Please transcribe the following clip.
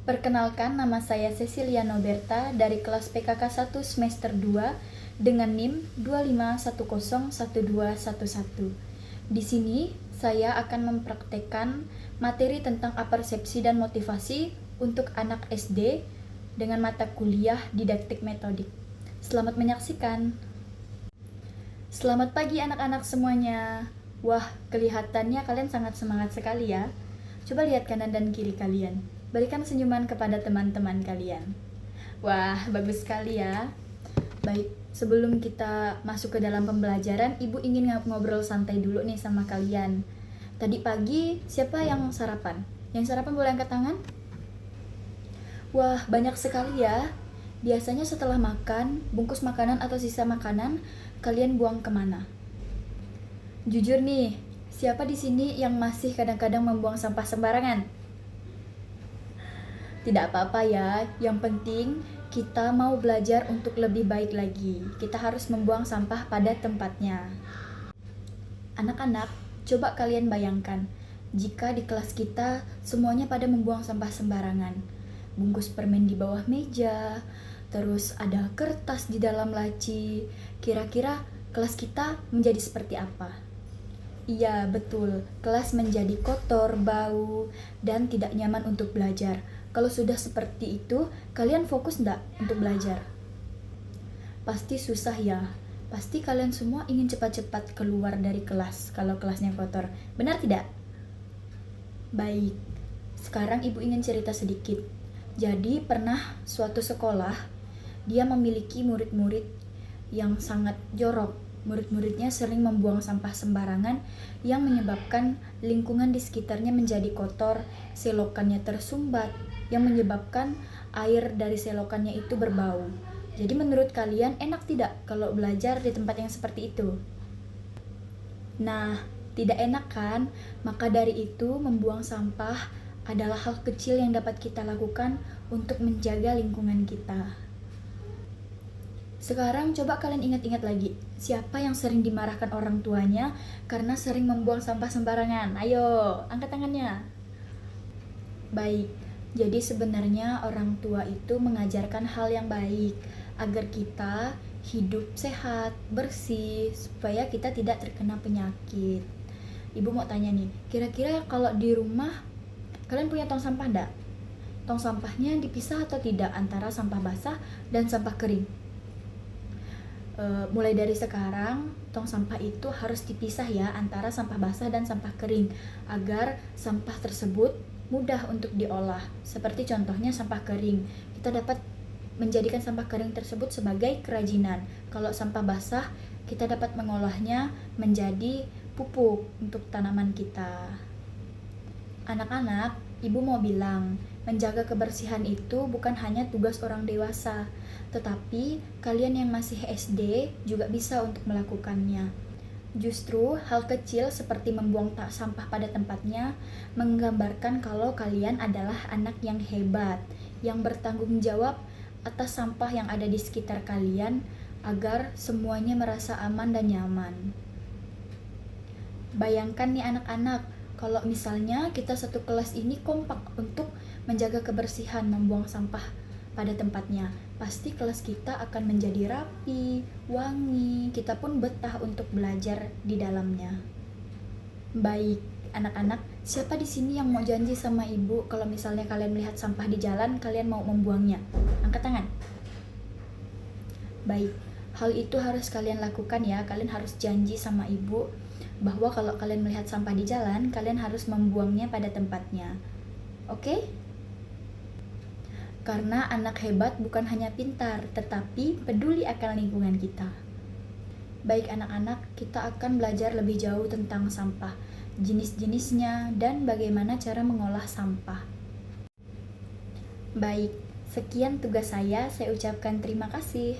Perkenalkan, nama saya Cecilia Noberta dari kelas PKK 1 semester 2 dengan NIM 251012111. Di sini, saya akan mempraktekkan materi tentang apersepsi dan motivasi untuk anak SD dengan mata kuliah didaktik metodik. Selamat menyaksikan. Selamat pagi anak-anak semuanya. Wah, kelihatannya kalian sangat semangat sekali ya. Coba lihat kanan dan kiri kalian. Berikan senyuman kepada teman-teman kalian. Wah, bagus sekali ya. Baik, sebelum kita masuk ke dalam pembelajaran, Ibu ingin ngobrol santai dulu nih sama kalian. Tadi pagi, siapa yang sarapan? Yang sarapan boleh angkat tangan? Wah, banyak sekali ya. Biasanya setelah makan, bungkus makanan atau sisa makanan, kalian buang kemana? Jujur nih, siapa di sini yang masih kadang-kadang membuang sampah sembarangan? Tidak apa-apa ya, yang penting kita mau belajar untuk lebih baik lagi. Kita harus membuang sampah pada tempatnya. Anak-anak, coba kalian bayangkan, jika di kelas kita semuanya pada membuang sampah sembarangan. Bungkus permen di bawah meja, terus ada kertas di dalam laci. Kira-kira kelas kita menjadi seperti apa? Iya, betul. Kelas menjadi kotor, bau, dan tidak nyaman untuk belajar. Kalau sudah seperti itu, kalian fokus enggak untuk belajar? Pasti susah ya. Pasti kalian semua ingin cepat-cepat keluar dari kelas kalau kelasnya kotor. Benar tidak? Baik. Sekarang Ibu ingin cerita sedikit. Jadi, pernah suatu sekolah, dia memiliki murid-murid yang sangat jorok. Murid-muridnya sering membuang sampah sembarangan yang menyebabkan lingkungan di sekitarnya menjadi kotor, selokannya tersumbat, yang menyebabkan air dari selokannya itu berbau. Jadi menurut kalian enak tidak kalau belajar di tempat yang seperti itu? Nah, tidak enak kan? Maka dari itu membuang sampah adalah hal kecil yang dapat kita lakukan untuk menjaga lingkungan kita. Sekarang coba kalian ingat-ingat lagi, siapa yang sering dimarahkan orang tuanya karena sering membuang sampah sembarangan? Ayo, angkat tangannya. Baik, jadi sebenarnya orang tua itu mengajarkan hal yang baik agar kita hidup sehat, bersih, supaya kita tidak terkena penyakit. Ibu mau tanya nih, kira-kira kalau di rumah kalian punya tong sampah enggak? Tong sampahnya dipisah atau tidak antara sampah basah dan sampah kering? Mulai dari sekarang, tong sampah itu harus dipisah ya antara sampah basah dan sampah kering agar sampah tersebut mudah untuk diolah. Seperti contohnya sampah kering, kita dapat menjadikan sampah kering tersebut sebagai kerajinan. Kalau sampah basah, kita dapat mengolahnya menjadi pupuk untuk tanaman kita. Anak-anak, Ibu mau bilang, menjaga kebersihan itu bukan hanya tugas orang dewasa, tetapi kalian yang masih SD juga bisa untuk melakukannya. Justru hal kecil seperti membuang sampah pada tempatnya menggambarkan kalau kalian adalah anak yang hebat, yang bertanggung jawab atas sampah yang ada di sekitar kalian agar semuanya merasa aman dan nyaman. Bayangkan nih anak-anak, kalau misalnya kita satu kelas ini kompak untuk menjaga kebersihan, membuang sampah pada tempatnya, pasti kelas kita akan menjadi rapi, wangi, kita pun betah untuk belajar di dalamnya. Baik, anak-anak, siapa di sini yang mau janji sama ibu kalau misalnya kalian melihat sampah di jalan, kalian mau membuangnya? Angkat tangan. Baik, hal itu harus kalian lakukan ya, kalian harus janji sama ibu bahwa kalau kalian melihat sampah di jalan, kalian harus membuangnya pada tempatnya. Oke? Karena anak hebat bukan hanya pintar, tetapi peduli akan lingkungan kita. Baik anak-anak, kita akan belajar lebih jauh tentang sampah, jenis-jenisnya, dan bagaimana cara mengolah sampah. Baik, sekian tugas saya ucapkan terima kasih.